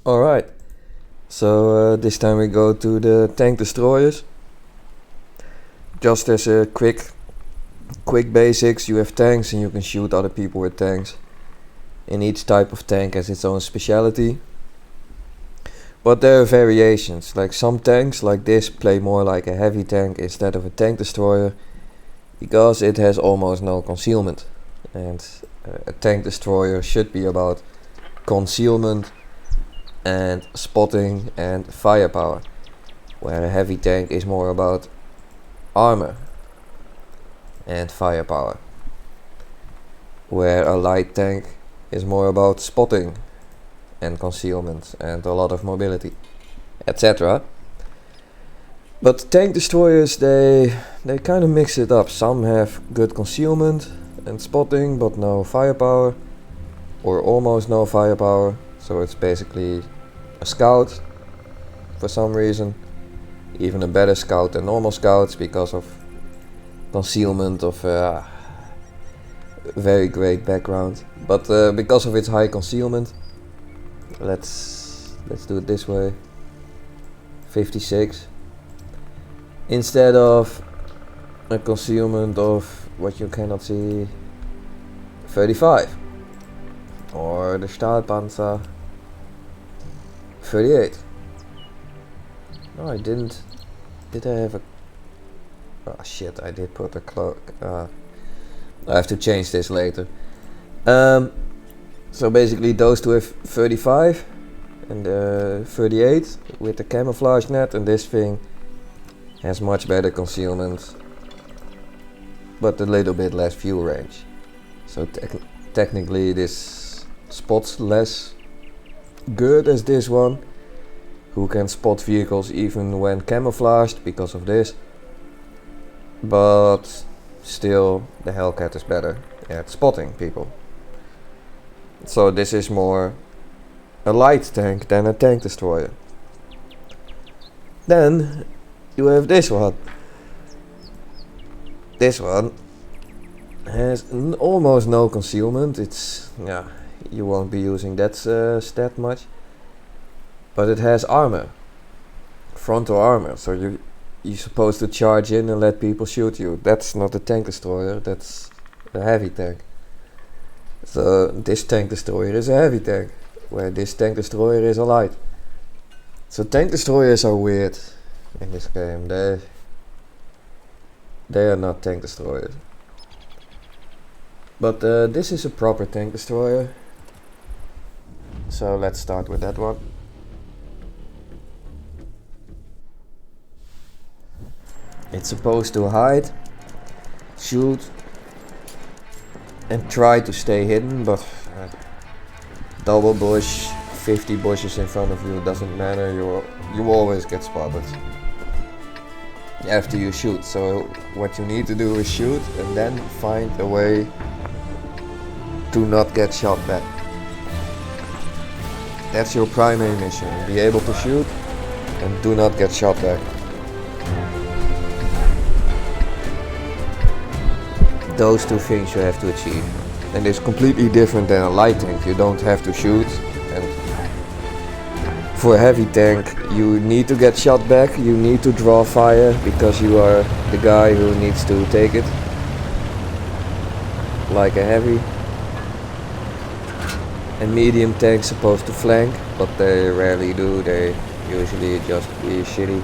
Alright, so this time we go to the tank destroyers. Just as a quick basics, you have tanks and you can shoot other people with tanks. And each type of tank has its own speciality. But there are variations, like some tanks like this play more like a heavy tank instead of a tank destroyer, because it has almost no concealment. And a tank destroyer should be about concealment and spotting and firepower, where a heavy tank is more about armor and firepower, where a light tank is more about spotting and concealment and a lot of mobility, etc. But tank destroyers, they kind of mix it up. Some have good concealment and spotting but no firepower, or almost no firepower, so it's basically a scout for some reason, even a better scout than normal scouts because of concealment of very great background. But because of its high concealment, let's do it this way, 56 instead of a concealment of what you cannot see, 35, or the Stahlpanzer 38. No, I didn't. Did I have a... Oh shit, I did put a cloak. I have to change this later. So basically those two have 35 and 38 with the camouflage net, and this thing has much better concealment but a little bit less view range. So technically this spots less good as this one, who can spot vehicles even when camouflaged because of this, but still the Hellcat is better at spotting people. So this is more a light tank than a tank destroyer. Then you have this one. This one has almost no concealment. It's, yeah, you won't be using that stat much. But it has armor, frontal armor, so you're supposed to charge in and let people shoot you. That's not a tank destroyer, that's a heavy tank. So this tank destroyer is a heavy tank, where this tank destroyer is a light. So tank destroyers are weird in this game. They are not tank destroyers. But this is a proper tank destroyer. So let's start with that one. It's supposed to hide, shoot, and try to stay hidden, but double bush, 50 bushes in front of you, doesn't matter, you always get spotted after you shoot. So what you need to do is shoot and then find a way to not get shot back. That's your primary mission, be able to shoot and do not get shot back. Those two things you have to achieve, and it's completely different than a light tank. You don't have to shoot, and for a heavy tank you need to get shot back, you need to draw fire because you are the guy who needs to take it, like a heavy. And medium tanks supposed to flank, but they rarely do, they usually just be shitty.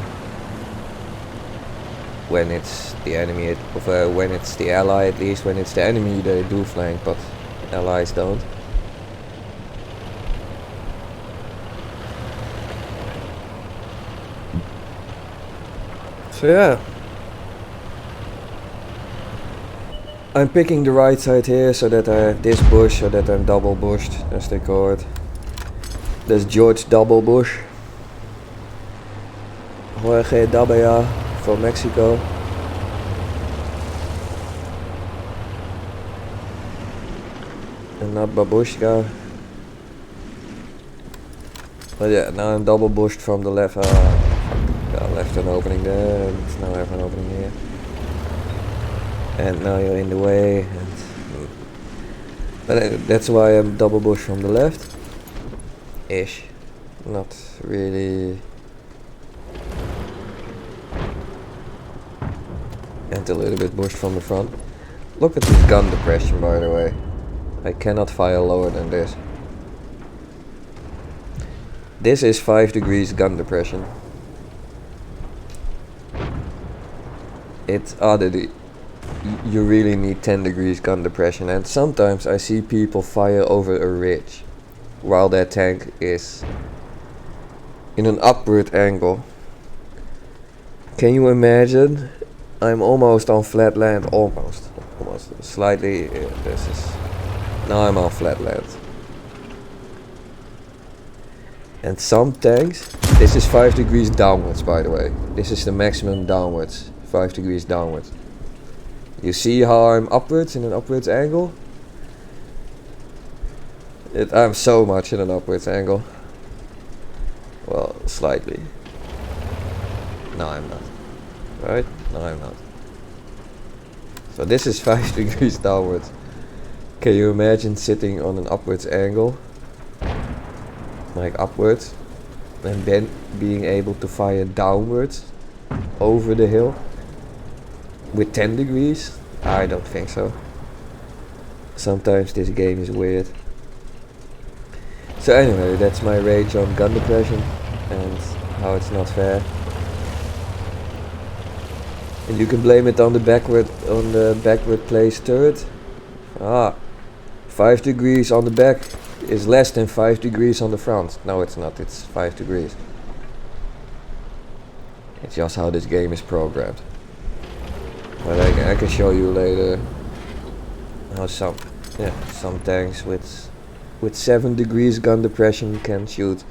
When it's the enemy, when it's the ally, at least. When it's the enemy they do flank, but allies don't. So yeah, I'm picking the right side here so that I have this bush, so that I'm double bushed, as they call it. There's George Double Bush, Jorge Dabaya from Mexico. And not Babushka. But yeah, now I'm double bushed from the left. I left an opening there, and now I have an opening here. And now you're in the way. But that's why I'm double bushed from the left. Ish. Not really. And a little bit pushed from the front. Look at this gun depression, by the way. I cannot fire lower than this. This is 5 degrees gun depression. It's oddity. You really need 10 degrees gun depression, and sometimes I see people fire over a ridge while their tank is in an upward angle. Can you imagine? I'm almost on flat land, almost slightly. Now I'm on flat land. And some tanks, this is 5 degrees downwards, by the way. This is the maximum downwards, 5 degrees downwards. You see how I'm upwards in an upwards angle? I'm so much in an upwards angle. Well, slightly. No, I'm not. Right? No, I'm not. So this is 5 degrees downwards. Can you imagine sitting on an upwards angle? Like upwards. And then being able to fire downwards over the hill? With 10 degrees? I don't think so. Sometimes this game is weird. So anyway, that's my rage on gun depression and how it's not fair. And you can blame it on the backward placed turret. 5 degrees on the back is less than 5 degrees on the front. No, it's not. It's 5 degrees. It's just how this game is programmed. But I can show you later how some tanks with 7 degrees gun depression can shoot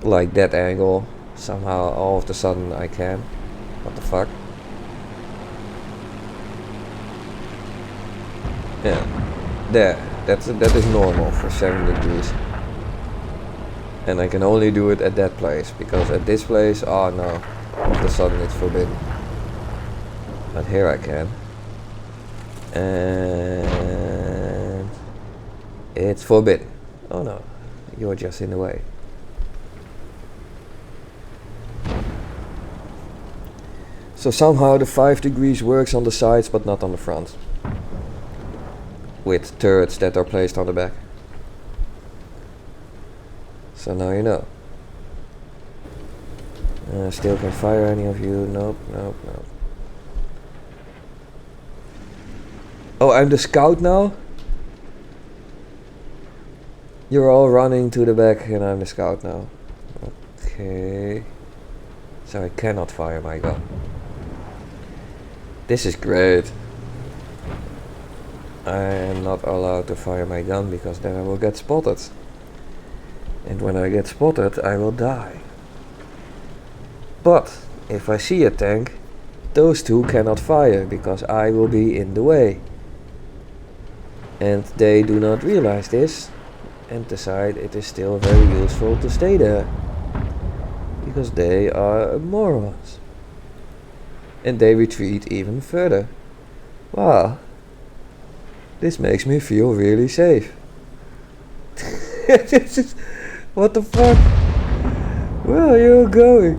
like that angle. Somehow all of a sudden I can. What the fuck? Yeah, there. That is normal for 7 degrees. And I can only do it at that place, because at this place, oh no, all of a sudden it's forbidden. But here I can. And it's forbidden. Oh no, you're just in the way. So somehow the 5 degrees works on the sides but not on the front. With turrets that are placed on the back. So now you know. Still can fire any of you. Nope. Oh, I'm the scout now? You're all running to the back and I'm the scout now. Okay. So I cannot fire my gun. This is great. I am not allowed to fire my gun because then I will get spotted. And when I get spotted, I will die. But if I see a tank, those two cannot fire because I will be in the way. And they do not realize this and decide it is still very useful to stay there. Because they are morons. And they retreat even further. Wow. This makes me feel really safe. What the fuck? Where are you going?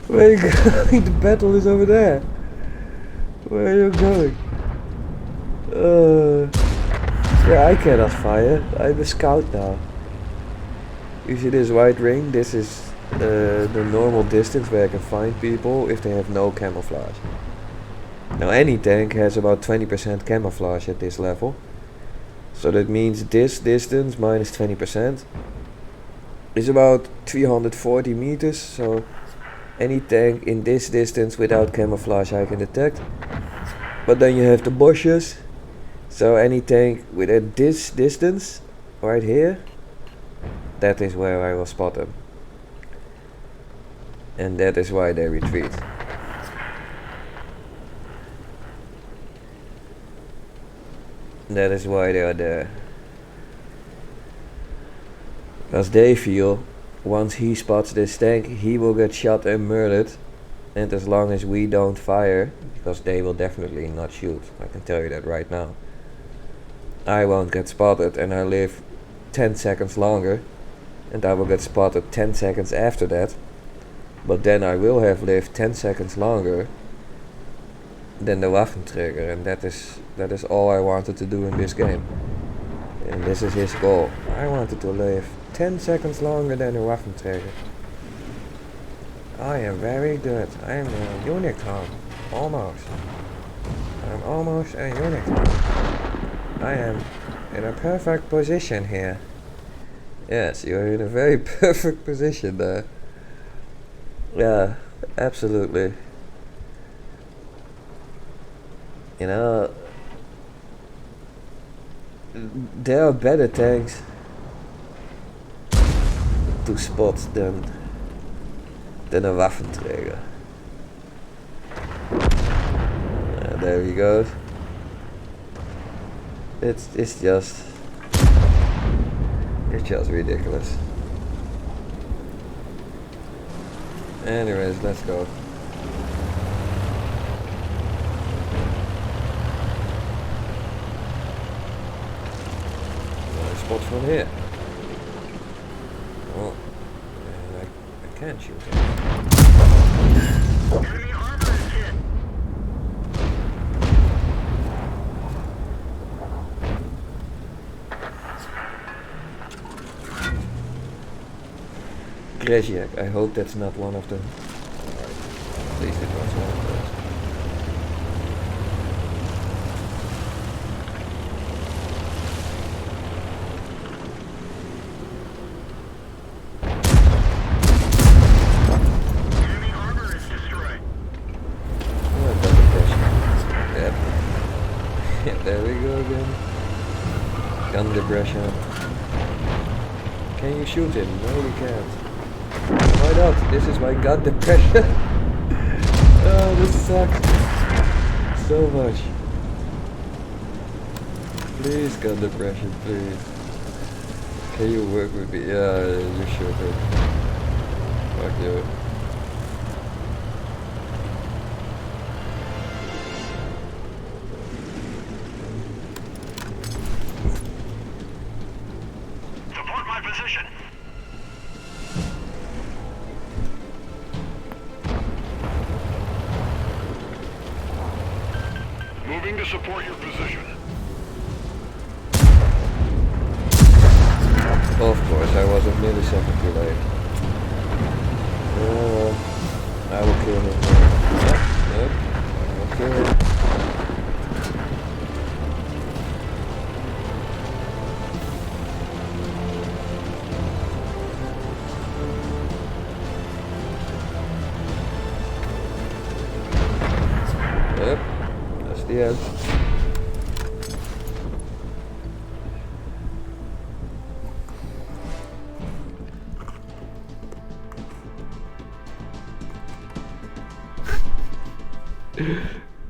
Where are you going? The battle is over there. Where are you going? Yeah, I cannot fire. I'm a scout now. You see this white ring? This is the normal distance where I can find people if they have no camouflage. Now any tank has about 20% camouflage at this level. So that means this distance minus 20% is about 340 meters. So any tank in this distance without camouflage I can detect. But then you have the bushes. So any tank within this distance, right here, that is where I will spot them. And that is why they retreat. That is why they are there. Because they feel once he spots this tank, he will get shot and murdered. And as long as we don't fire, because they will definitely not shoot, I can tell you that right now, I won't get spotted and I live 10 seconds longer. and I will get spotted 10 seconds after that, but then I will have lived 10 seconds longer than the Waffenträger, and that is all I wanted to do in this game. And this is his goal. I wanted to live 10 seconds longer than the Waffenträger. I am very good. I am a unicorn. Almost. I'm almost a unicorn. I am in a perfect position here. Yes, you're in a very perfect position there. Yeah, absolutely. You know, there are better tanks to spot than a Waffenträger. There he goes. It's just ridiculous. Anyways, let's go. Another spot from here. Oh, and I can't shoot him. Enemy armor is hit. Kresiak, I hope that's not one of them. At least it was one of those. Enemy armor is destroyed. Oh, I got the pressure. Yep. Yeah, there we go again. Gun depression. Can you shoot him? No, you can't. Why not? This is my gun depression. Oh, this sucks so much. Please, gun depression, please. Can you work with me? Yeah, you should. Fuck you. Support my position. Moving to support your position. Of course, I was a millisecond too late. I will kill him. Yep, I will kill him. Yep, that's the end.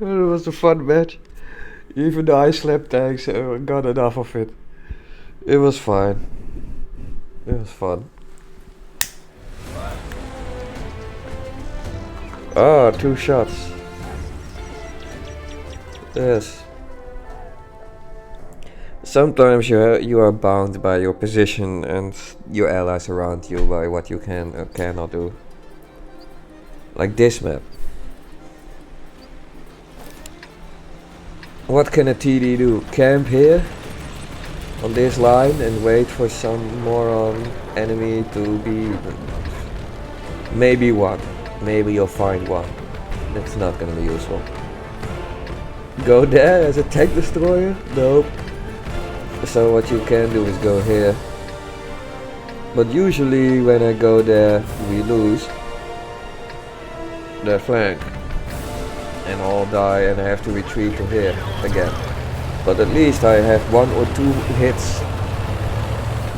It was a fun match. Even though I slept tanks, I got enough of it. It was fine. It was fun. Ah, 2 shots. Yes. Sometimes you are bound by your position and your allies around you by what you can or cannot do. Like this map. What can a TD do? Camp here on this line and wait for some moron enemy to be maybe one. Maybe you'll find one. That's not gonna be useful. Go there as a tank destroyer? Nope. So what you can do is go here. But usually when I go there we lose that flank. And all die and I have to retreat to here again. But at least I have 1 or 2 hits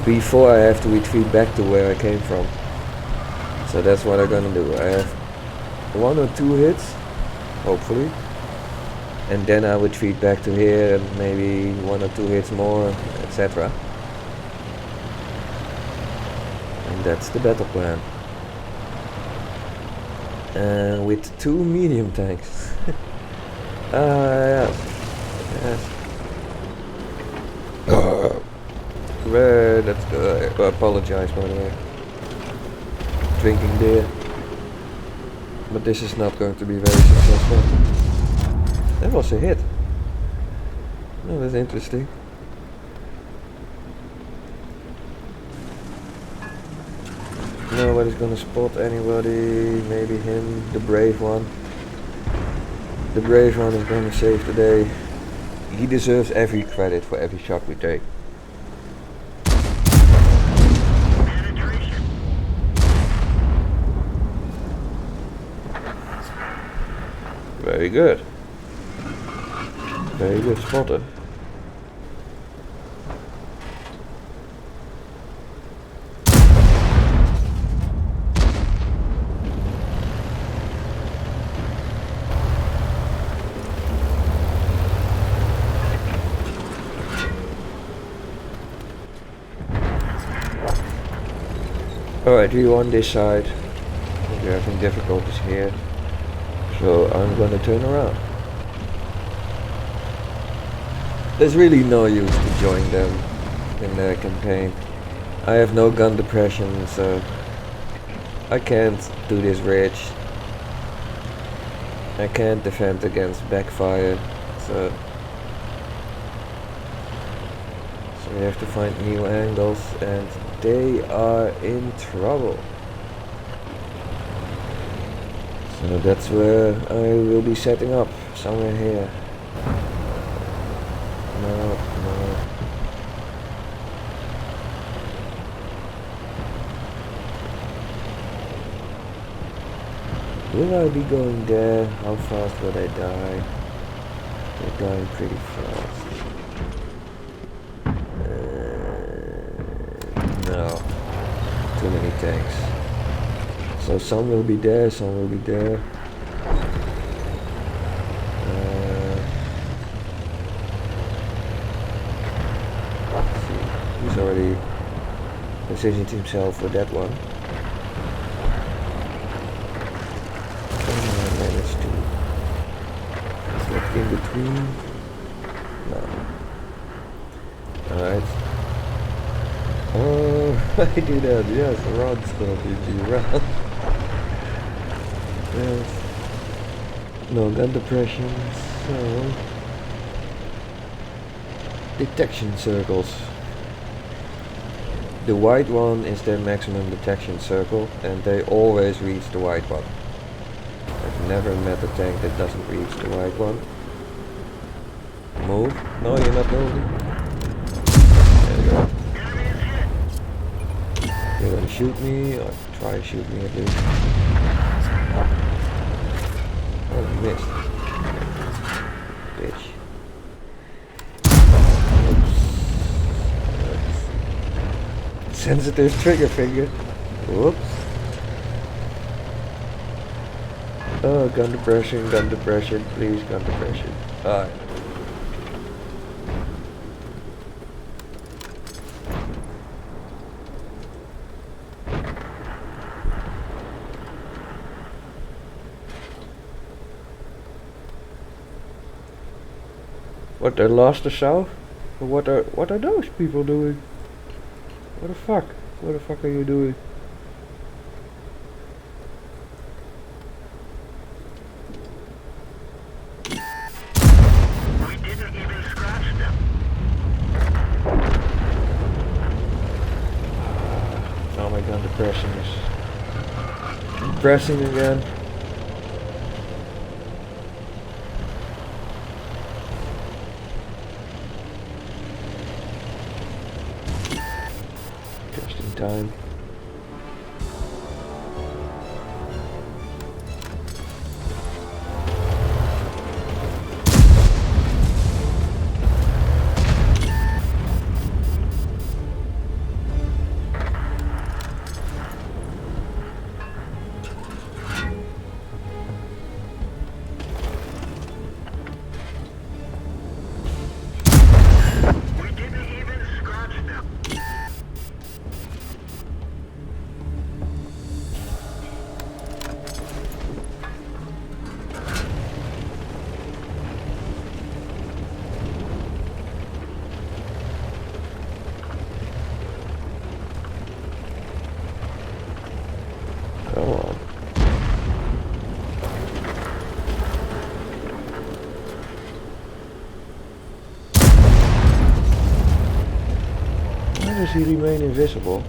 before I have to retreat back to where I came from. So that's what I'm gonna do. I have 1 or 2 hits, hopefully. And then I would retreat back to here and maybe 1 or 2 hits more, etc. And that's the battle plan. With 2 medium tanks. Yes. Yes. That's good. I apologize, by the way. Drinking beer. But this is not going to be very successful. That was a hit. Oh, that's interesting. Nobody's gonna spot anybody. Maybe him, the brave one. The brave one is gonna save the day. He deserves every credit for every shot we take. Very good. Very good spotter. Alright, you on this side. We're having difficulties here. So I'm gonna turn around. There's really no use to join them in their campaign. I have no gun depression, so I can't do this ridge. I can't defend against backfire, so we have to find new angles, and they are in trouble. So that's where I will be setting up, somewhere here. No. Will I be going there? How fast will I die? They're dying pretty fast. No. Too many tanks. So some will be there, some will be there. Let's see. He's already positioned himself for that one. Managed to get in between. No. Alright. Oh, I do that. Yes, Rod's gonna be around. Yes. No gun depression, so detection circles. The white one is their maximum detection circle, and they always reach the white one. I've never met a tank that doesn't reach the white one. Move? No, you're not moving. There you go. You're gonna shoot me, or try to shoot me at least. Oh, you missed. Bitch. Oops. Sensitive trigger finger. Whoops. Oh, gun depression, please, gun depression. Alright. What, they lost the south? What are those people doing? What the fuck? What the fuck are you doing? We didn't even scratch them. Oh my god, depression is depressing again. Just in time. he remain invisible?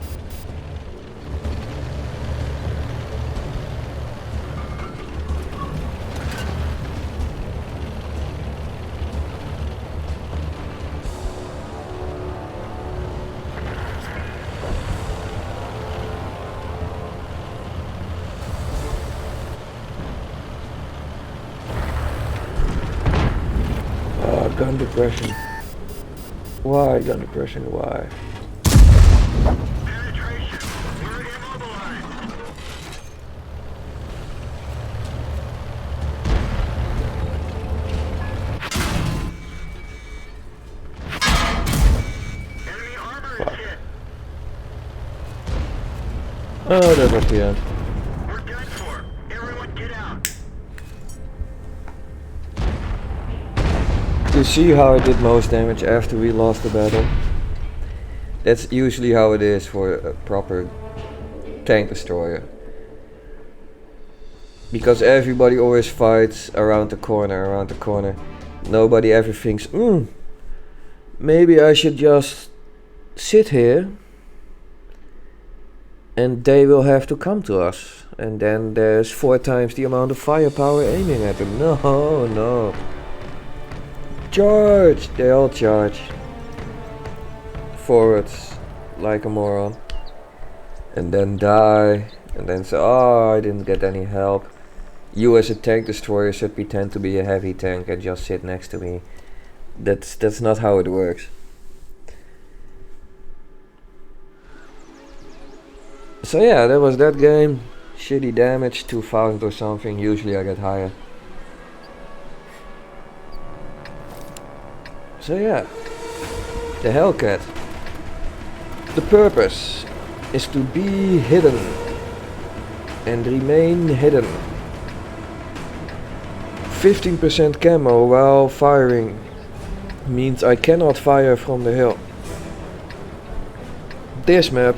Gun depression. Why gun depression? Why? Penetration. We're immobilized. Enemy armor is hit. Oh, that was the end. We're done for. Everyone get out. You see how I did most damage after we lost the battle? That's usually how it is for a proper tank destroyer. Because everybody always fights around the corner. Nobody ever thinks, maybe I should just sit here and they will have to come to us. And then there's 4 times the amount of firepower aiming at them. No. Charge! They all charge. Forwards, like a moron. And then die. And then say, oh, I didn't get any help. You as a tank destroyer should pretend to be a heavy tank and just sit next to me. That's not how it works. So yeah, that was that game. Shitty damage, 2000 or something. Usually I get higher. So yeah, the Hellcat. The purpose is to be hidden and remain hidden. 15% camo while firing means I cannot fire from the hill. This map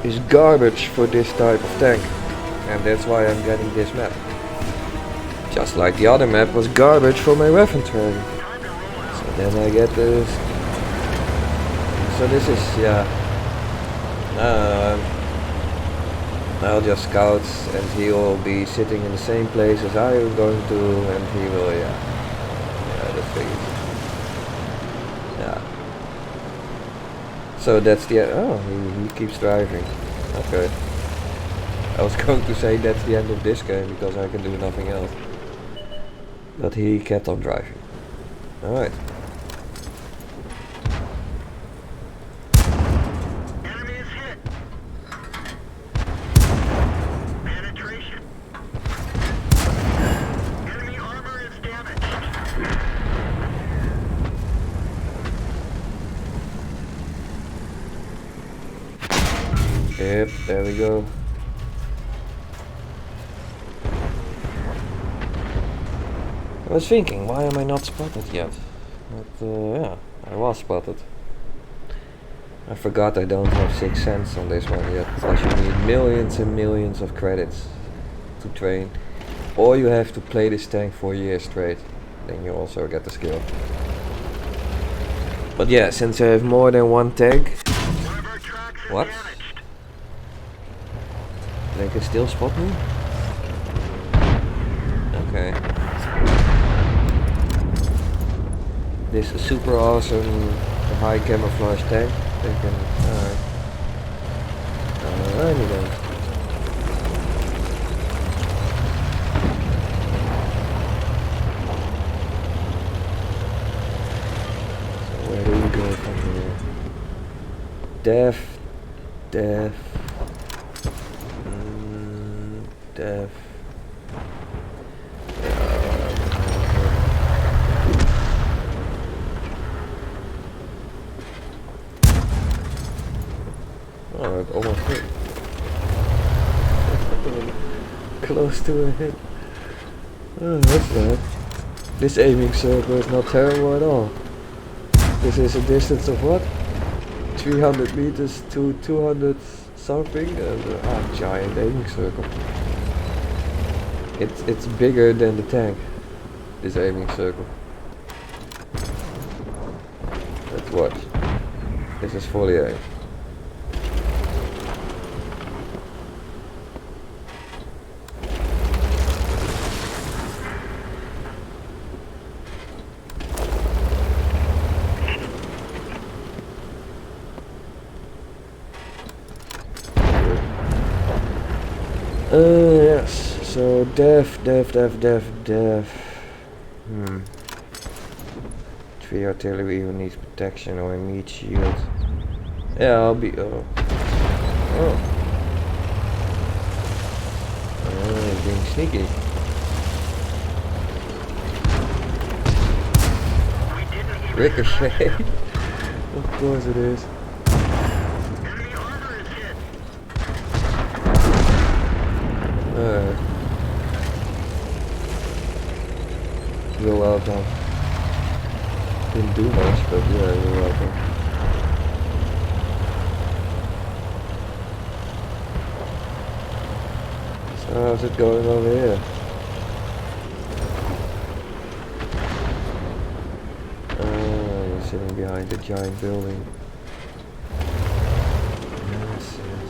is garbage for this type of tank, and that's why I'm getting this map. Just like the other map was garbage for my weapon training. Then I get this. So this is, yeah. I'll just scout and he will be sitting in the same place as I am going to, and he will, yeah, that's figured. Yeah. So that's the, oh, he keeps driving. Okay. I was going to say that's the end of this game because I can do nothing else. But he kept on driving. Alright. Yep, there we go. I was thinking, why am I not spotted yet? But yeah, I was spotted. I forgot I don't have 6 cents on this one yet, because you need millions and millions of credits to train. Or you have to play this tank for a year straight, then you also get the skill. But yeah, since I have more than one tag... What? They can still spot me? Okay. This is super awesome high camouflage tank. They can... alright. Alrighty then. So where do we go from here? Death. Death. Death. Oh, it almost hit. Close to a hit. Oh, that's bad. This aiming circle is not terrible at all. This is a distance of what? 300 meters to 200 something, and giant aiming circle. It's bigger than the tank, this aiming circle. Let's watch. This is fully aimed. Yes. So dev. 3 artillery who needs protection or meat shield. Yeah, I'll be. Oh. Being sneaky. Ricochet. Of course it is. Enemy armor is hit. You're welcome. Didn't do much, but yeah, you're welcome. So how's it going over here? You're sitting behind the giant building. Yes, yes.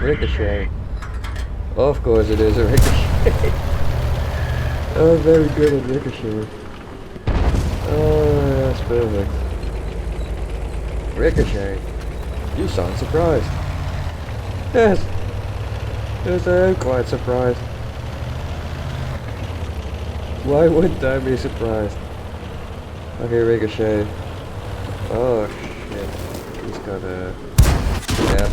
Ricochet. Of course it is a ricochet. Oh, very good at ricochet. Oh, that's perfect. Ricochet. You sound surprised. Yes. Yes, I am quite surprised. Why wouldn't I be surprised? Okay, Ricochet. Oh shit. He's got a... Yep.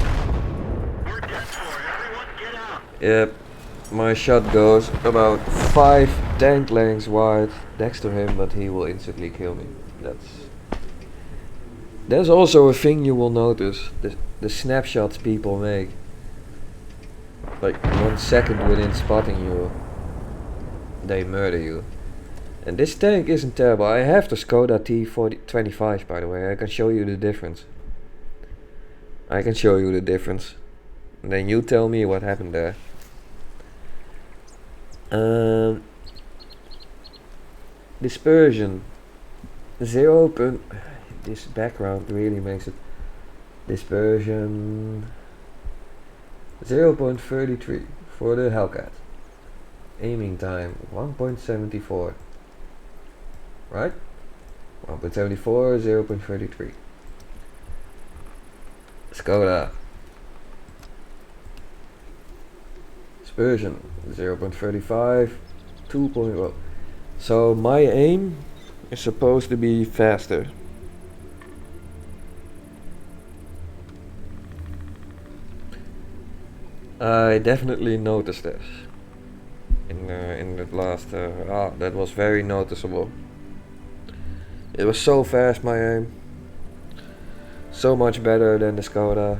We're dead for. Everyone get out. Yep. My shot goes about 5 tank lengths wide next to him, but he will instantly kill me. There's also a thing you will notice. The snapshots people make. Like 1 second within spotting you, they murder you. And this tank isn't terrible. I have the Skoda T25 by the way. I can show you the difference. And then you tell me what happened there. Dispersion 0. This background really makes it. Dispersion 0.33 for the Hellcat. Aiming time 1.74. Right? 1.74, 0.33. Skoda. Dispersion 0.35, 2.0. So my aim is supposed to be faster. I definitely noticed this in the last. That was very noticeable. It was so fast, my aim. So much better than the Skoda.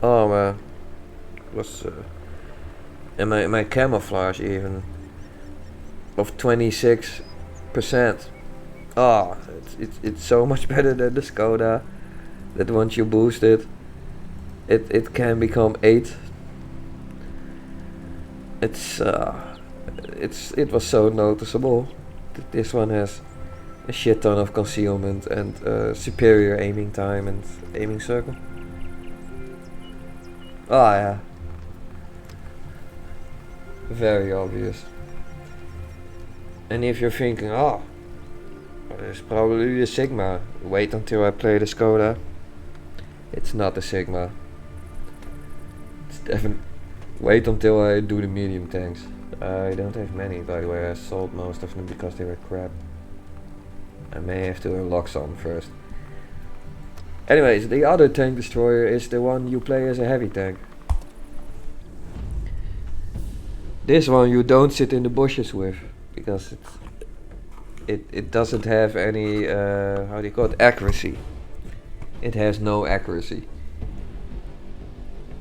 Oh man, it was and my camouflage even of 26%. Ah, it's so much better than the Skoda. That once you boost it, it can become 8. It was so noticeable that this one has a shit ton of concealment and superior aiming time and aiming circle. Ah yeah, very obvious. And if you're thinking, oh, it's probably the Sigma, wait until I play the Skoda. It's not the Sigma. It's definitely. Wait until I do the medium tanks. I don't have many, by the way. I sold most of them because they were crap. I may have to unlock some first. Anyways, the other tank destroyer is the one you play as a heavy tank. This one you don't sit in the bushes with, because it doesn't have any how do you call it, accuracy. It has no accuracy.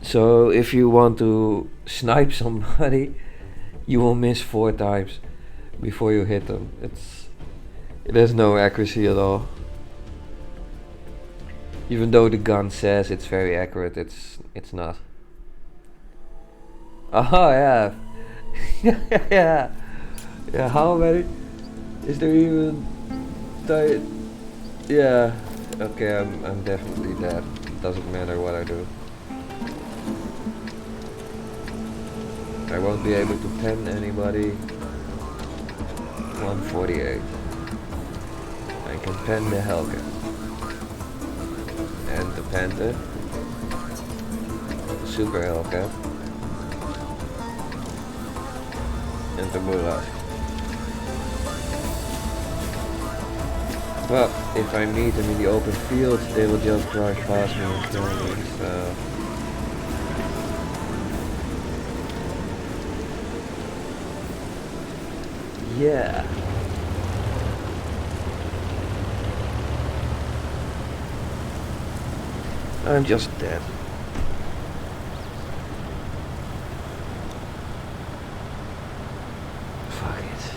So if you want to snipe somebody, you will miss 4 times before you hit them. It has no accuracy at all. Even though the gun says it's very accurate, it's not. Oh yeah. Yeah. Yeah, how many? Is there even... Yeah. Okay, I'm definitely dead. Doesn't matter what I do. I won't be able to pen anybody. 148. I can pen the Hellcat. And the Panther. The Super Hellcat. And the Mirage. But if I meet them in the open fields, they will just drive past me and kill me, so... Yeah. I'm just dead. Fuck it.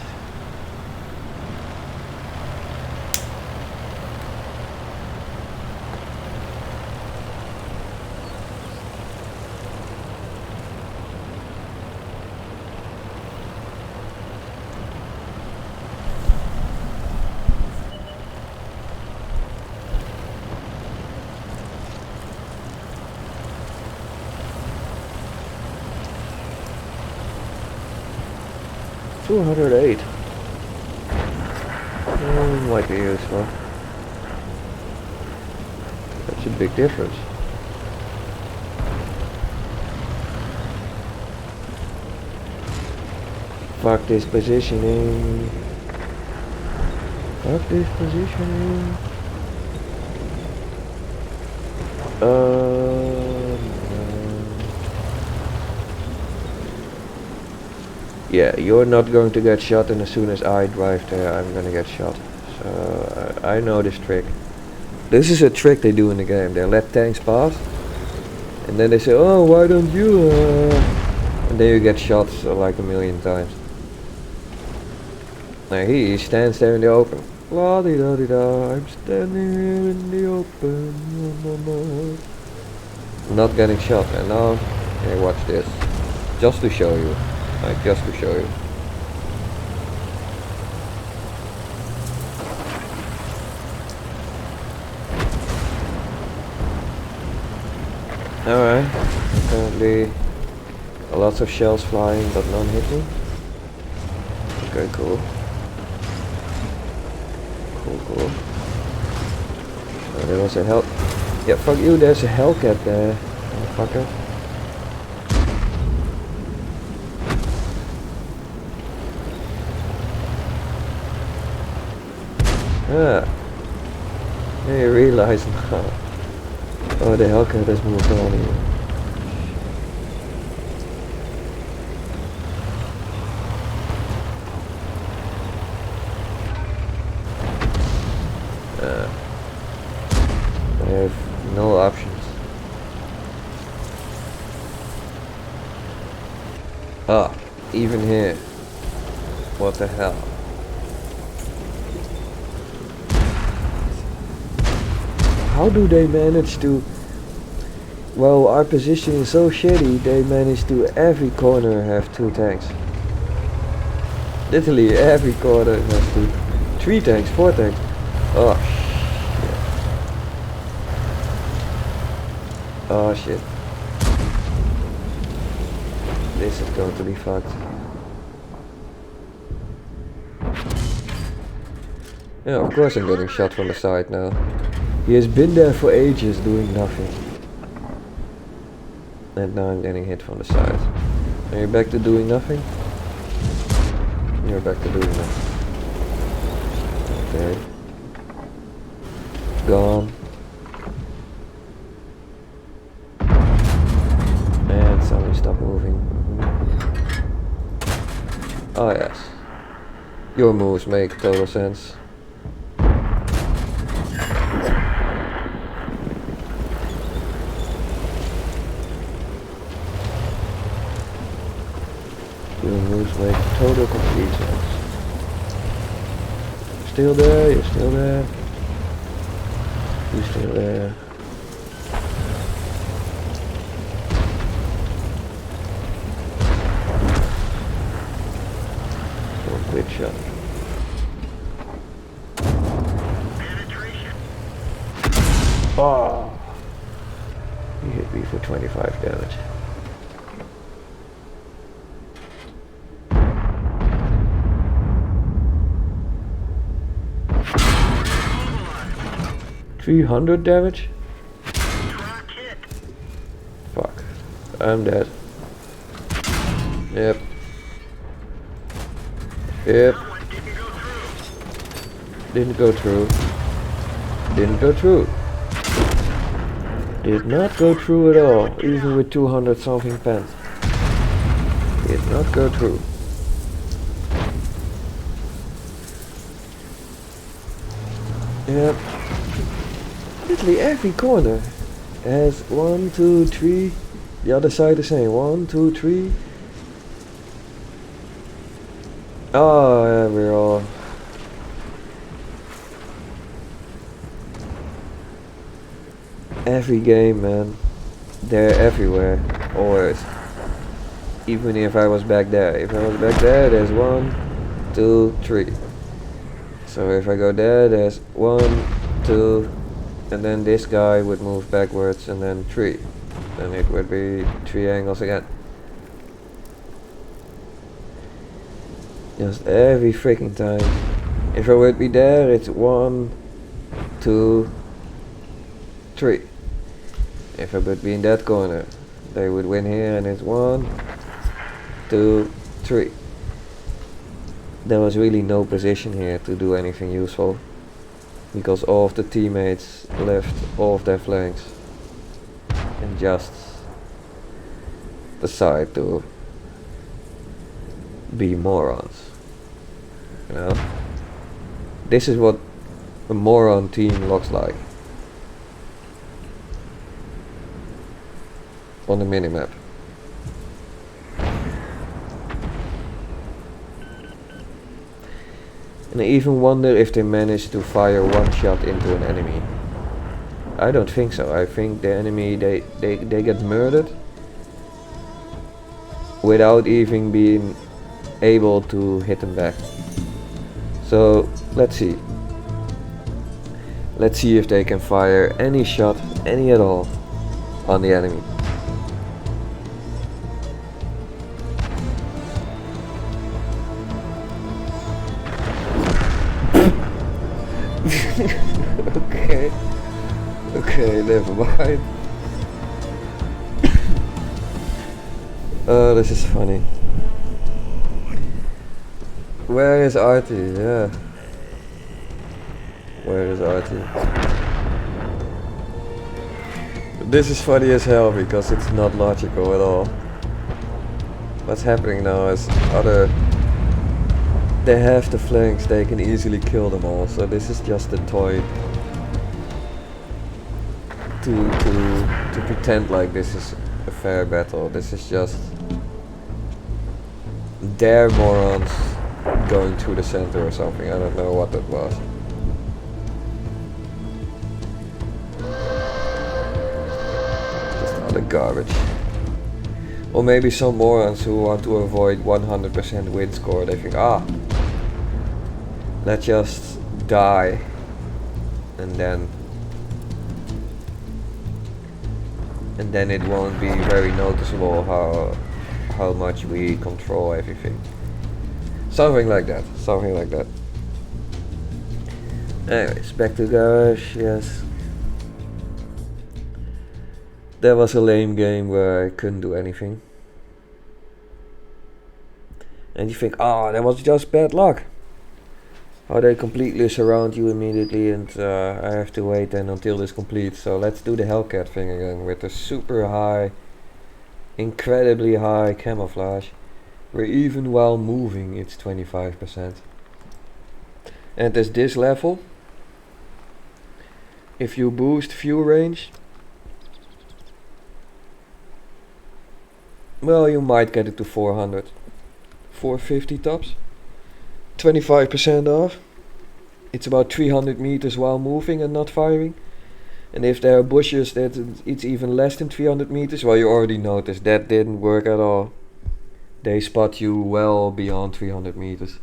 $208. Might be useful. That's a big difference. Fuck this positioning. Fuck this positioning. Yeah, you're not going to get shot, and as soon as I drive there, I'm gonna get shot. So I know this trick. This is a trick they do in the game. They let tanks pass, and then they say, "Oh, why don't you?" And then you get shot like a million times. Now he stands there in the open. La di da di da. I'm standing here in the open. Not getting shot, and now, hey, watch this. Just to show you. Like, just to show you. Alright. Apparently lots of shells flying, but none hit me. Okay, cool. Cool. Oh, there was a hell... Yeah, fuck you, there's a Hellcat there, motherfucker. Ah. Yeah, you realize now. Oh, the Hellcat has moved on here. I have no options. Ah, even here. What the hell? How do they manage to... Well, our position is so shitty, they manage to every corner have 2 tanks. Literally every corner has 2. 3 tanks, 4 tanks. Oh shit. Oh shit. This is going to be fucked. Yeah, of course I'm getting shot from the side now. He has been there for ages doing nothing. And now I'm getting hit from the side. Are you back to doing nothing? You're back to doing nothing. Okay. Gone. And suddenly stop moving. Oh yes. Your moves make total sense. Your moves make total complete sense. Still there, you're still there. You're still there. quick shot. Penetration. Oh! He hit me for 25 damage. Immobilized. 300 damage? Track hit. Fuck. I'm dead. Yep. Yep. That one didn't go through. Didn't go through. Didn't go through. Did not go through at all, even with 200 something pence. Did not go through. Yep. Literally every corner has 1, 2, 3. The other side the same. 1, 2, 3. Oh, yeah, we're all. Every game, man. They're everywhere. Always. Even if I was back there. If I was back there, there's 1, 2, 3. So if I go there, there's 1, 2, and then this guy would move backwards, and then 3. Then it would be 3 angles again. Just every freaking time. If I would be there, it's 1, 2, 3. If I would be in that corner, they would win here, and it's 1, 2, 3. There was really no position here to do anything useful, because all of the teammates left all of their flanks and just decide to be morons. You know? This is what a moron team looks like on the minimap. And I even wonder if they managed to fire one shot into an enemy. I don't think so. I think the enemy, they get murdered without even being able to hit them back. So let's see. Let's see if they can fire any shot, any at all, on the enemy. Okay, never mind. Oh, this is funny. Where is Artie? Yeah. Where is Artie? This is funny as hell because it's not logical at all. What's happening now is they have the flanks, they can easily kill them all, so this is just a toy to pretend like this is a fair battle. This is just their morons going through the center or something. I don't know what that was. Just other garbage. Or maybe some morons who want to avoid 100% win score. They think, let's just die, and then it won't be very noticeable how much we control everything. Something like that. Something like that. Anyways, back to garage. Yes. That was a lame game where I couldn't do anything. And you think, that was just bad luck. How they completely surround you immediately, and I have to wait then until this completes. So let's do the Hellcat thing again with the super high, incredibly high camouflage, where even while moving it's 25%. And at this level, if you boost view range, well, you might get it to 400, 450 tops. 25% off. It's about 300 meters while moving and not firing. And if there are bushes that it's even less than 300 meters, well, you already noticed that didn't work at all. They spot you well beyond 300 meters.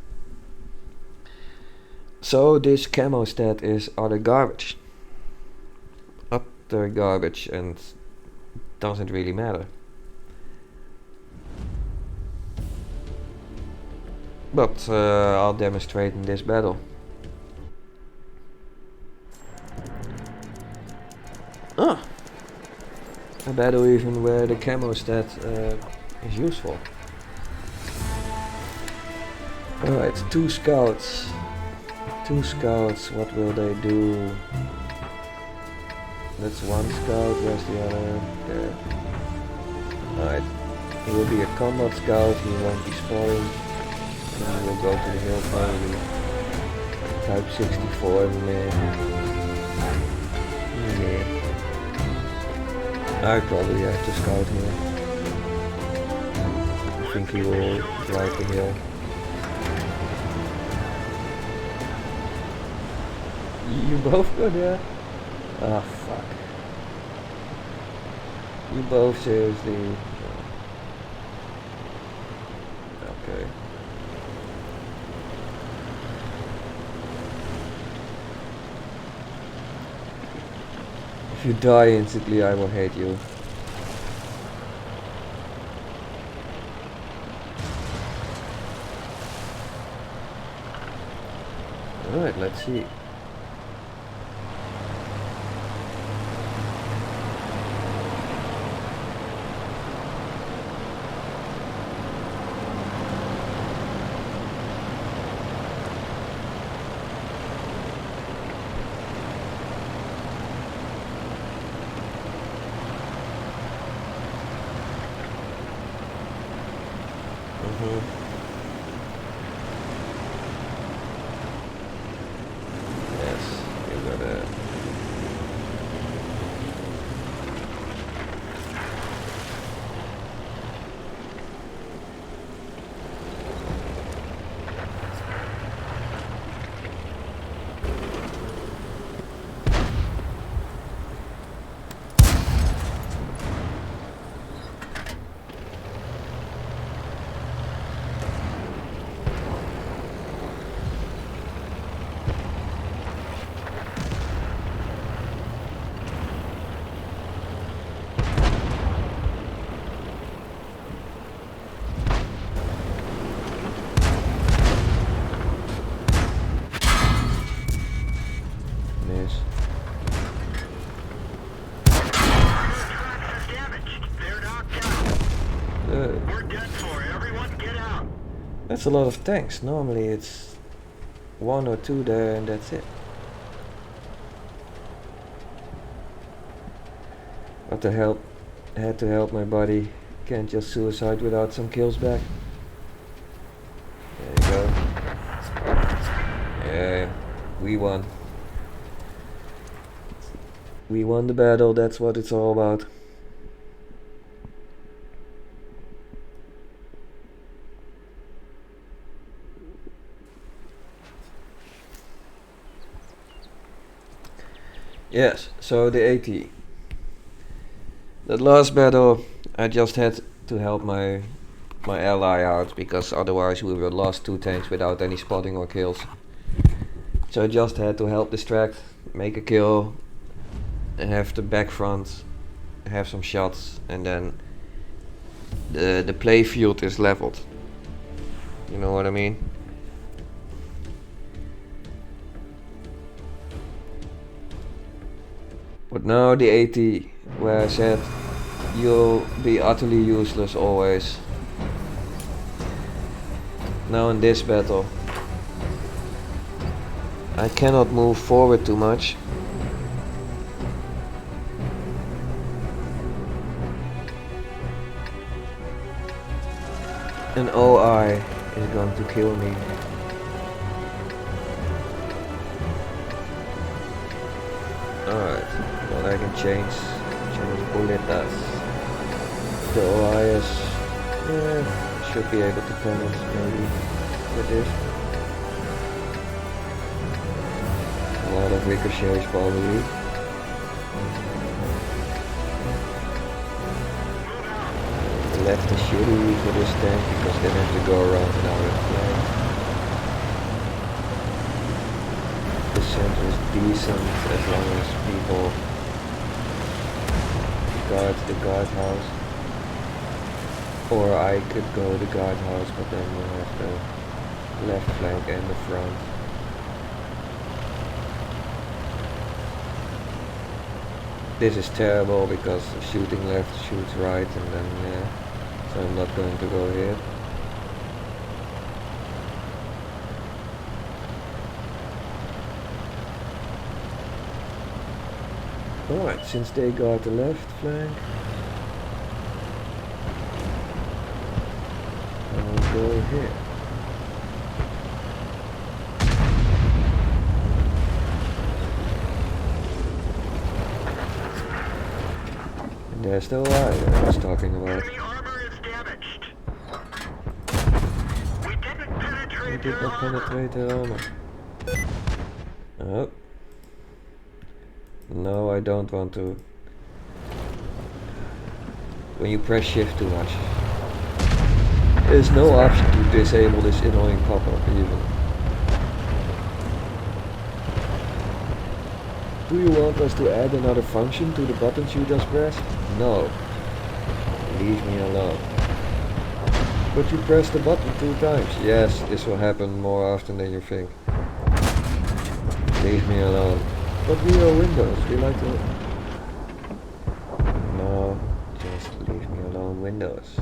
So this camo stat is utter garbage. Utter garbage and doesn't really matter. But I'll demonstrate in this battle. Ah! A battle even where the camo stat is useful. Alright, 2 scouts. 2 scouts, what will they do? That's 1 scout, where's the other? There. Alright, he will be a combat scout, he won't be spotting. Then he will go to the hill probably. Type 64, meh. I probably have to scout here. I think he will drive the hill. You both go there? Ah, fuck. You both seriously... Okay. If you die instantly, I will hate you. Alright, let's see. Yes, you gotta... We're done for. Everyone get out. That's a lot of tanks. Normally it's 1 or 2 there and that's it. But to help, had to help my buddy. Can't just suicide without some kills back. There you go. Yeah, we won. We won the battle, that's what it's all about. Yes, so the AT. That last battle, I just had to help my ally out because otherwise we would have lost 2 tanks without any spotting or kills. So I just had to help distract, make a kill, and have the back front, have some shots, and then the play field is leveled. You know what I mean? But now the AT, where I said you'll be utterly useless always. Now in this battle, I cannot move forward too much. An OI is going to kill me. Alright, well I can change bullets. The OIS, yeah, should be able to punish maybe with this. A lot of ricochets probably. The left is shitty for this tank because they have to go around and out of play. decent as long as people guard the guardhouse. Or I could go the guardhouse, but then you have the left flank and the front. This is terrible because shooting left shoots right, and then yeah, so I'm not going to go here. Alright, since they got the left flank, I'll go here. And there's the line I was talking about. Enemy armor is damaged. We didn't penetrate I did their not armor. penetrate their armor. Oh. No, I don't want to. When you press shift too much, there's no option to disable this annoying pop-up even. Do you want us to add another function to the buttons you just pressed? No. Leave me alone. But you pressed the button 2 times. Yes, this will happen more often than you think. Leave me alone. But we are Windows, we like to... No, just leave me alone, Windows.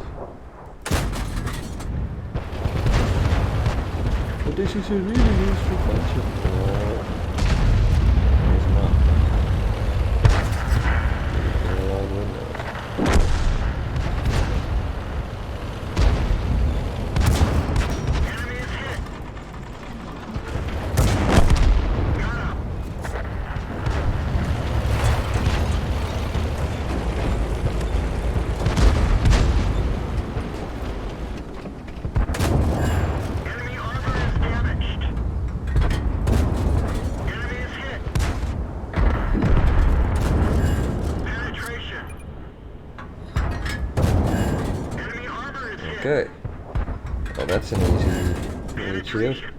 But this is a really useful function. No, it's not. Leave me alone, Windows. Enemy is hit. Got him. Enemy armor is damaged. Enemy is hit. Penetration. Enemy armor is hit. Okay. Well, that's an easy shield. Penetration.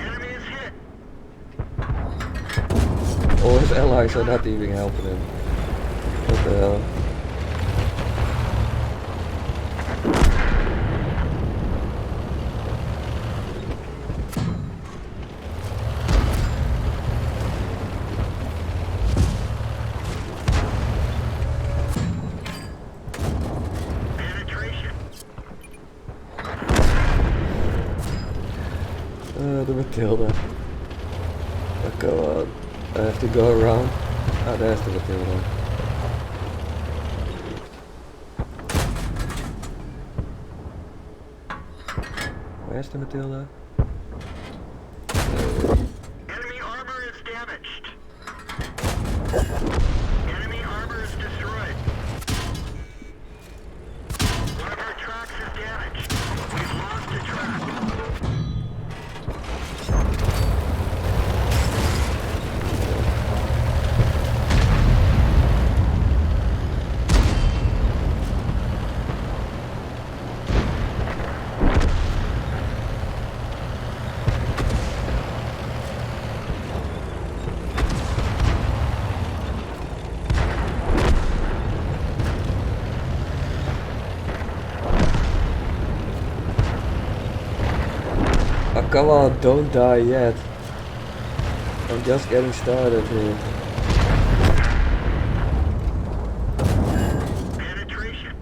Enemy is hit. All his allies are not even helping him. What the hell? Penetration. The Matilda. Oh, go on. I have to go around. Ah, there's the Matilda. Where's the Matilda? Enemy armor is damaged. Enemy armor is destroyed. One of our tracks is damaged. We've lost a track. Oh, come on, don't die yet. I'm just getting started here. Penetration.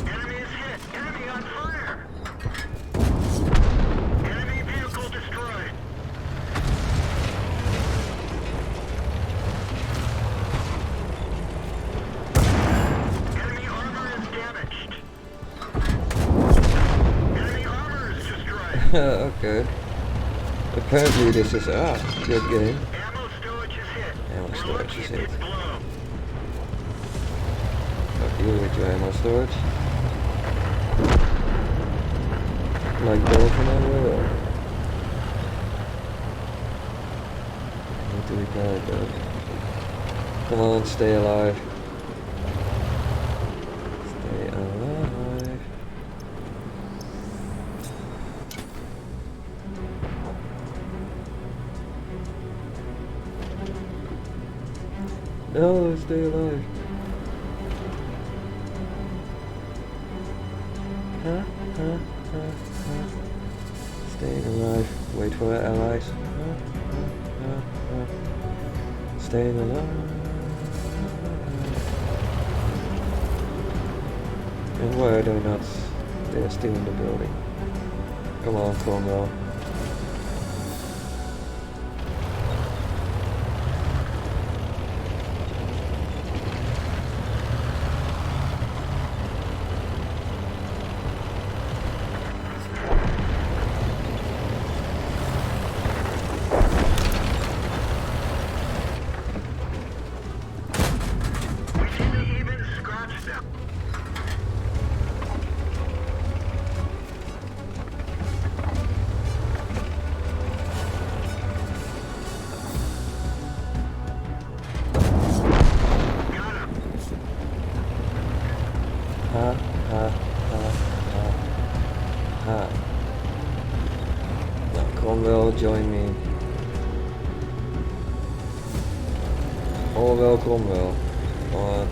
Enemy is hit. Enemy on fire. Enemy vehicle destroyed. Enemy armor is damaged. Enemy armor is destroyed. Okay. Apparently this is good game. Ammo storage is hit. Ammo We're storage lucky is it hit. didn't blow. Fuck you with your ammo storage. Like dolphin I will. Need to repair it though. Come on, stay alive. Stay alive. No, stay alive. Huh? Huh? Huh? Huh? Staying alive. Wait for our allies. Huh? Huh? Huh? Huh? Staying alive. And why are they not? They're still in the building. Come on, Cromwell. We didn't even scratch them. Got him. Ha, ha, ha, ha, ha. Now, Cromwell, join me. Oh, well, Cromwell. Come on.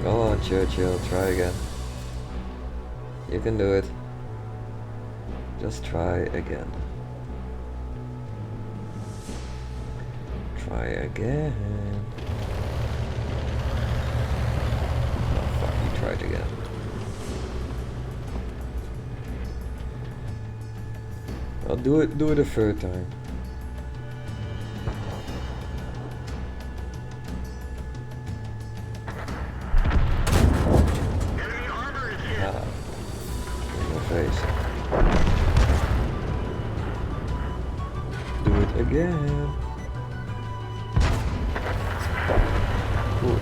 Come on, Churchill, try again. You can do it. Just try again. Try again. Oh fuck, he tried again. I'll do it a third time. Enemy armor is hit. Ah, in your face. Do it again. Cool.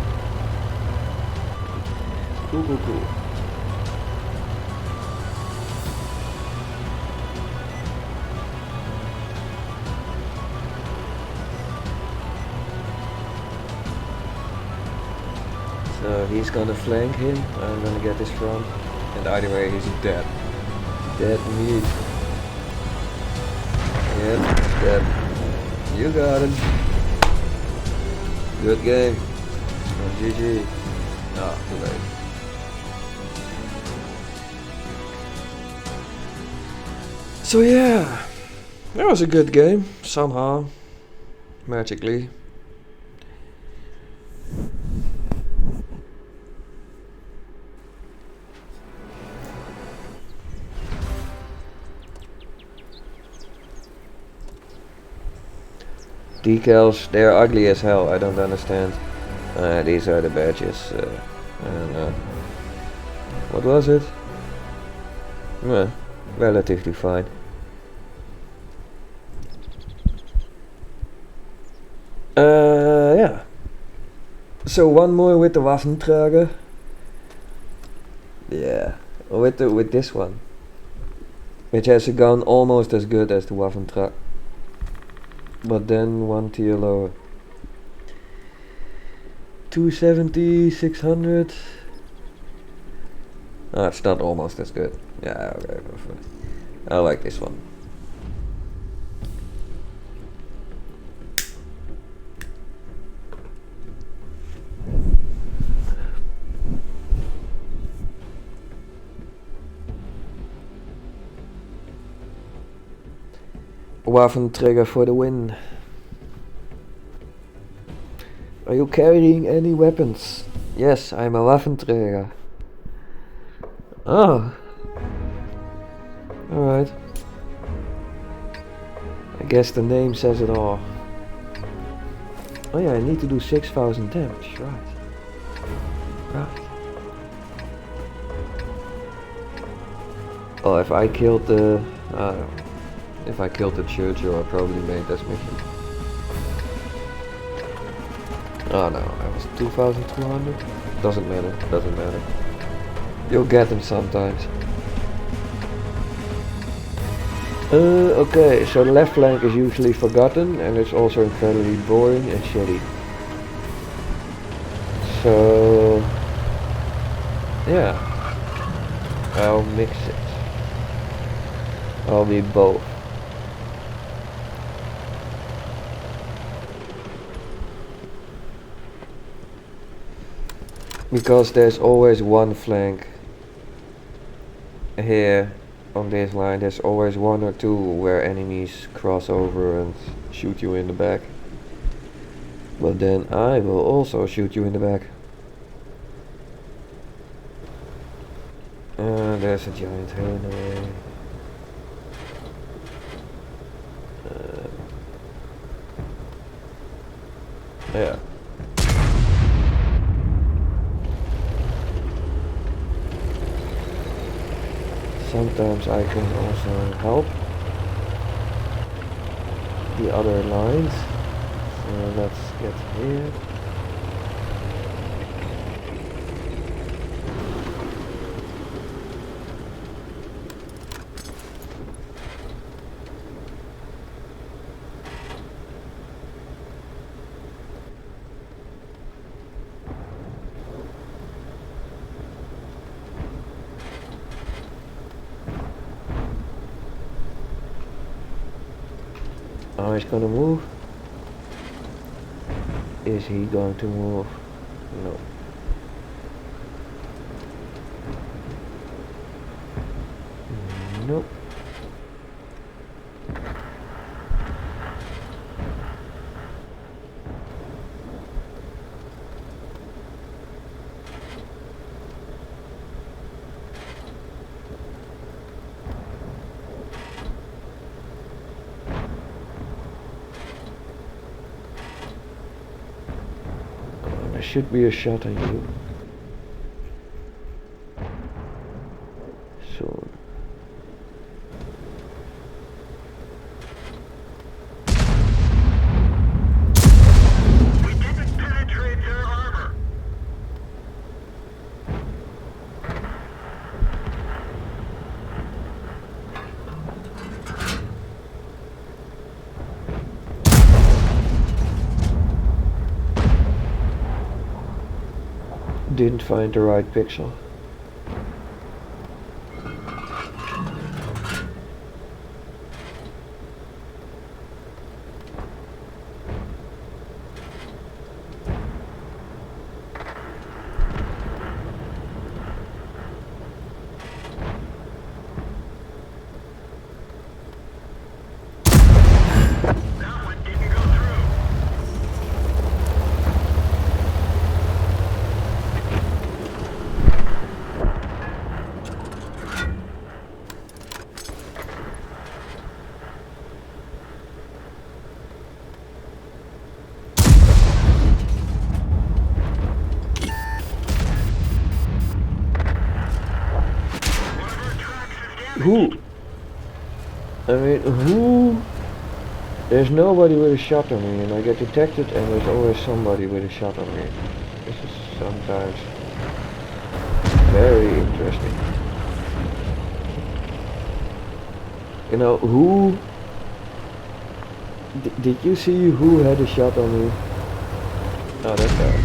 Cool, cool, cool. So he's gonna flank him, I'm gonna get his front, and either way he's dead. Dead meat. Yep, dead. You got him. Good game. And GG. Ah, too late. So yeah, that was a good game, somehow. Magically. Decals, they're ugly as hell, I don't understand. These are the badges. I don't know. What was it? Relatively fine. Yeah. So one more with the Waffentrager. Yeah, with this one, which has a gun almost as good as the Waffentrager, but then one tier lower. 270, 600. Ah, it's not almost as good. Yeah, okay. I like this one. Waffentrager for the win. Are you carrying any weapons? Yes, I'm a Waffentrager. Oh. Alright. I guess the name says it all. Oh yeah, I need to do 6,000 damage, right. Right. Oh, if I killed the... if I killed the Churchill, I probably made this mission. Oh no, I was 2,200? Doesn't matter, doesn't matter. You'll get them sometimes. Okay, so the left flank is usually forgotten and it's also incredibly boring and shitty. So... yeah. I'll mix it. I'll be both. Because there's always one flank here on this line. There's always one or two where enemies cross over and shoot you in the back. But then I will also shoot you in the back. There's a giant hill in the way. Yeah. Sometimes I can also help the other lines. So let's get here. Oh, he's gonna move. Is he going to move? No. Nope. There should be a shot on you soon. We didn't penetrate their armor. Didn't find the right pixel. That one didn't go through. One of our tracks is damaged. Who? I mean, who? There's nobody with a shot on me, and I get detected, and there's always somebody with a shot on me. This is sometimes very interesting. You know, who? Did you see who had a shot on me? Oh, that guy.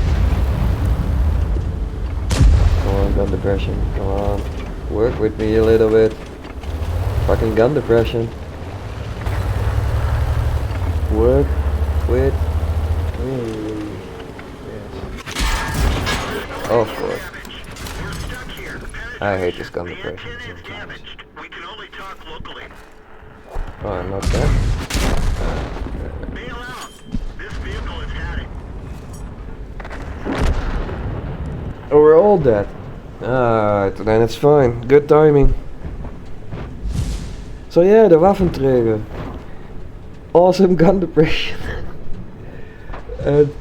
Come on, gun depression. Come on. Work with me a little bit. Fucking gun depression. Work with me. Yes. Oh, of course. We're stuck here. I hate this gun The depression antenna is sometimes. damaged. We can only talk locally. Oh, I'm not dead. Bail out. This vehicle is heading. Oh, we're all dead. Alright, then it's fine. Good timing. So yeah, the Waffenträger. Awesome gun depression. And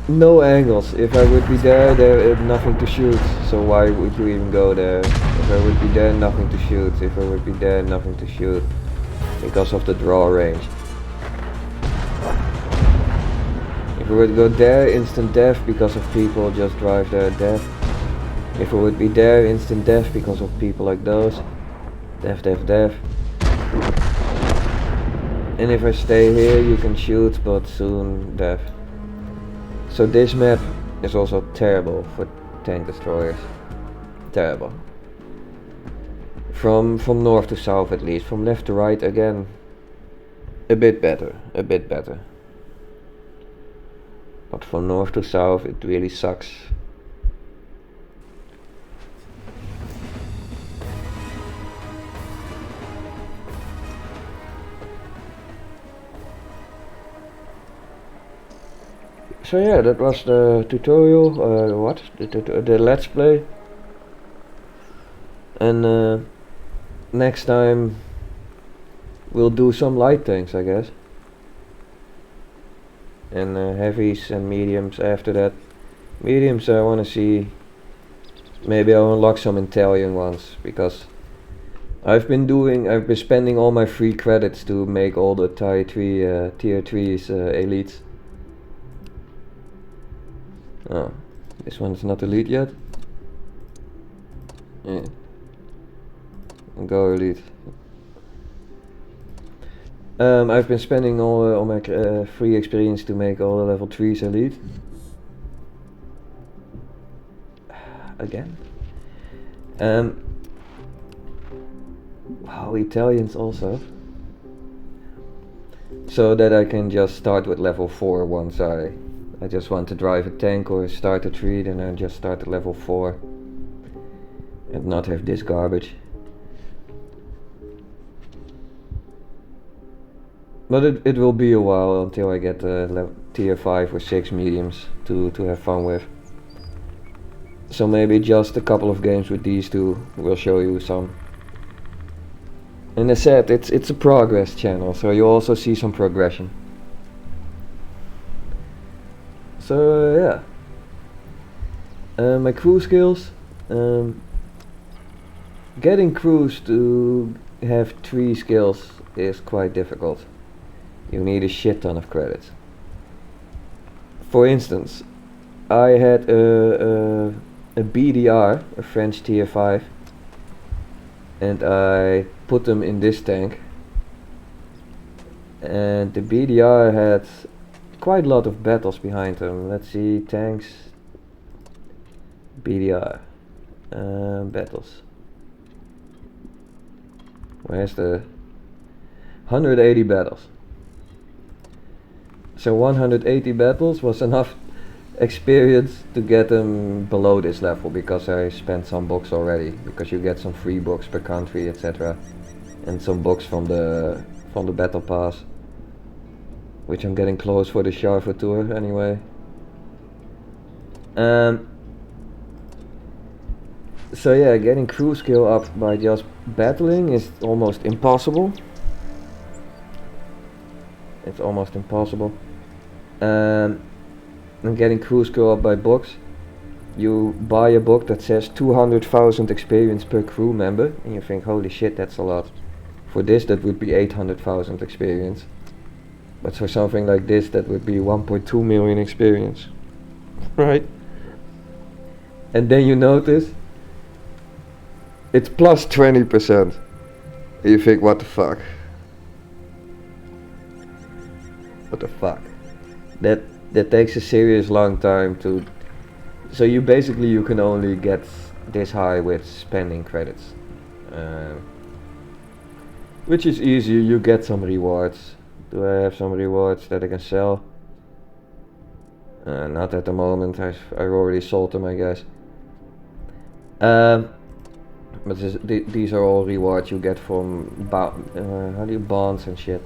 no angles. If I would be there is nothing to shoot. So why would you even go there? If I would be there, nothing to shoot. If I would be there, nothing to shoot. Because of the draw range. If I would go there, instant death because of people just drive there, death. If I would be there, instant death because of people like those. Death, death, death. And if I stay here, you can shoot, but soon death. So this map is also terrible for tank destroyers. Terrible. From north to south at least. From left to right again, a bit better. But from north to south it really sucks. So yeah, that was the tutorial, the let's play. And next time we'll do some light tanks, I guess. And heavies and mediums after that. Mediums I wanna see, maybe I'll unlock some Italian ones, because I've been spending all my free credits to make all the tier 3s elites. Oh, this one's not elite yet? Yeah. Go elite. I've been spending all my free experience to make all the level 3s elite. Again. Wow, Italians also. So that I can just start with level 4 once I just want to drive a tank or start a 3, then I just start at level 4 and not have this garbage. But it will be a while until I get tier 5 or 6 mediums to have fun with. So maybe just a couple of games with these two will show you some. And as said, it's a progress channel, so you also see some progression. So yeah, my crew skills. Getting crews to have 3 skills is quite difficult. You need a shit ton of credits. For instance, I had a BDR, a French tier 5, and I put them in this tank. And the BDR had quite a lot of battles behind them. Let's see, tanks, BDR, battles. Where's the 180 battles? So 180 battles was enough experience to get them below this level, because I spent some books already, because you get some free books per country, etc. And some books from the battle pass, which I'm getting close for the Charver tour anyway. So yeah, getting crew skill up by just battling is almost impossible. It's almost impossible. And getting crew skill up by books. You buy a book that says 200,000 experience per crew member, and you think, holy shit, that's a lot. For this, that would be 800,000 experience. But for something like this, that would be 1.2 million experience. Right? And then you notice it's plus 20%. And you think, what the fuck? What the fuck? That takes a serious long time to. So you can only get this high with spending credits, which is easy. You get some rewards. Do I have some rewards that I can sell? Not at the moment. I've already sold them, I guess. But these are all rewards you get from bonds and shit.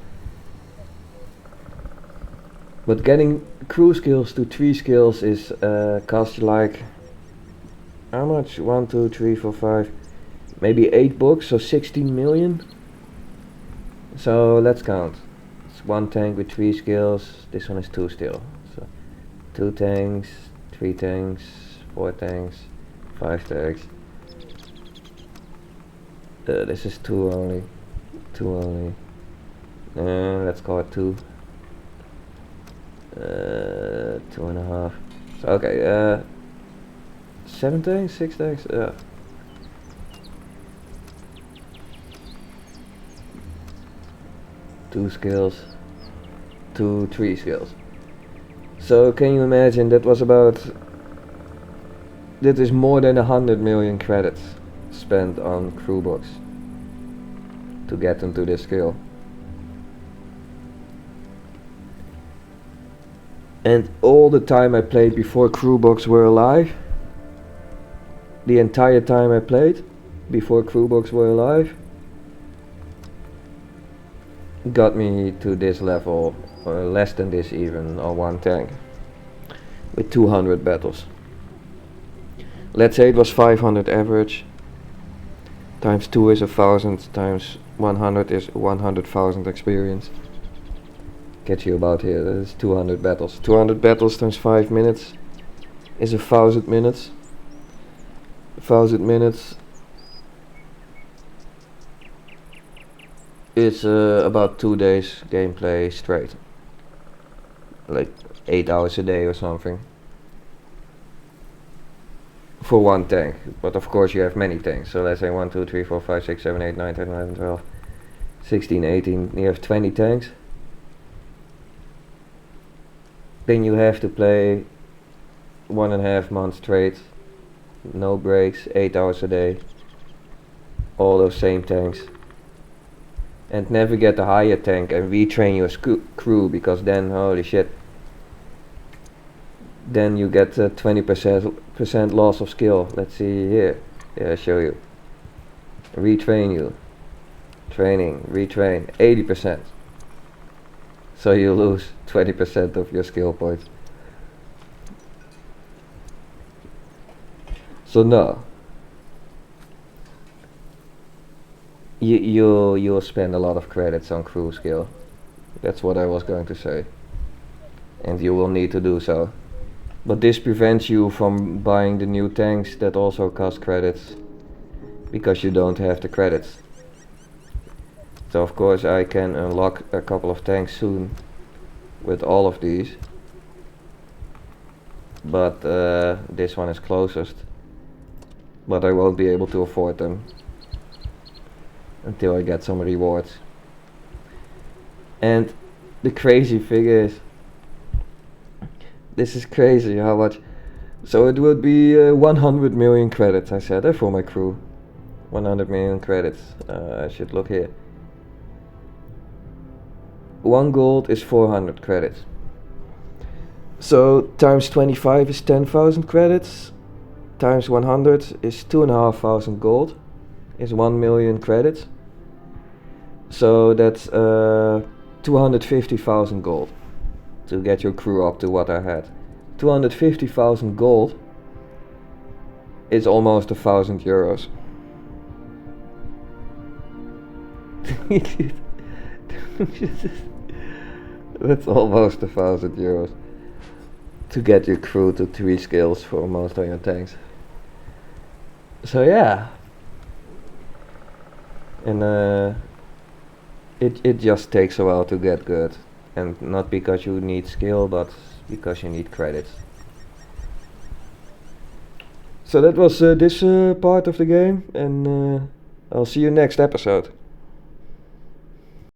But getting crew skills to 3 skills is cost you like, how much? 1, 2, 3, 4, 5, maybe 8 books, so 16 million. So let's count. It's 1 tank with 3 skills. This one is 2 still. So 2 tanks, 3 tanks, 4 tanks, 5 tanks. This is 2 only. 2 only. Let's call it 2. 2.5. So okay, 7 tanks, 6 tanks, yeah. Two skills, 3 skills. So can you imagine, that was about That is more than 100 million credits spent on crew books to get into this skill. And all the time I played before crew books were alive, the entire time I played before crew books were alive, got me to this level, or less than this even, on one tank, with 200 battles. Let's say it was 500 average, times 2 is 1000, times 100 is 100,000 experience. Get you about here, that is 200 battles. 200 battles times 5 minutes is 1000 minutes. 1000 minutes is about 2 days gameplay straight. Like 8 hours a day or something. For one tank, but of course you have many tanks. So let's say 1, 2, 3, 4, 5, 6, 7, 8, 9, 10, 11, 12, 16, 18. You have 20 tanks. Then you have to play 1.5 months straight, no breaks, 8 hours a day, all those same tanks, and never get a higher tank and retrain your crew, because then holy shit, then you get 20% loss of skill. Let's see here. Yeah, I'll show you. Retrain you. Training, retrain, 80%. So you lose 20% of your skill points. So no. You'll spend a lot of credits on crew skill. That's what I was going to say. And you will need to do so. But this prevents you from buying the new tanks that also cost credits, because you don't have the credits. So of course I can unlock a couple of tanks soon with all of these, but this one is closest, but I won't be able to afford them until I get some rewards. And the crazy thing is, this is crazy how much. So it would be 100 million credits, I said, for my crew. 100 million credits. I should look here. 1 gold is 400 credits. So times 25 is 10,000 credits. Times 100 is 2,500 gold. Is 1 million credits. So that's 250,000 gold to get your crew up to what I had. 250,000 gold is almost 1,000 euros. That's almost 1,000 euros to get your crew to 3 skills for most of your tanks. So yeah, and it just takes a while to get good, and not because you need skill, but because you need credits. So that was this part of the game, and I'll see you next episode.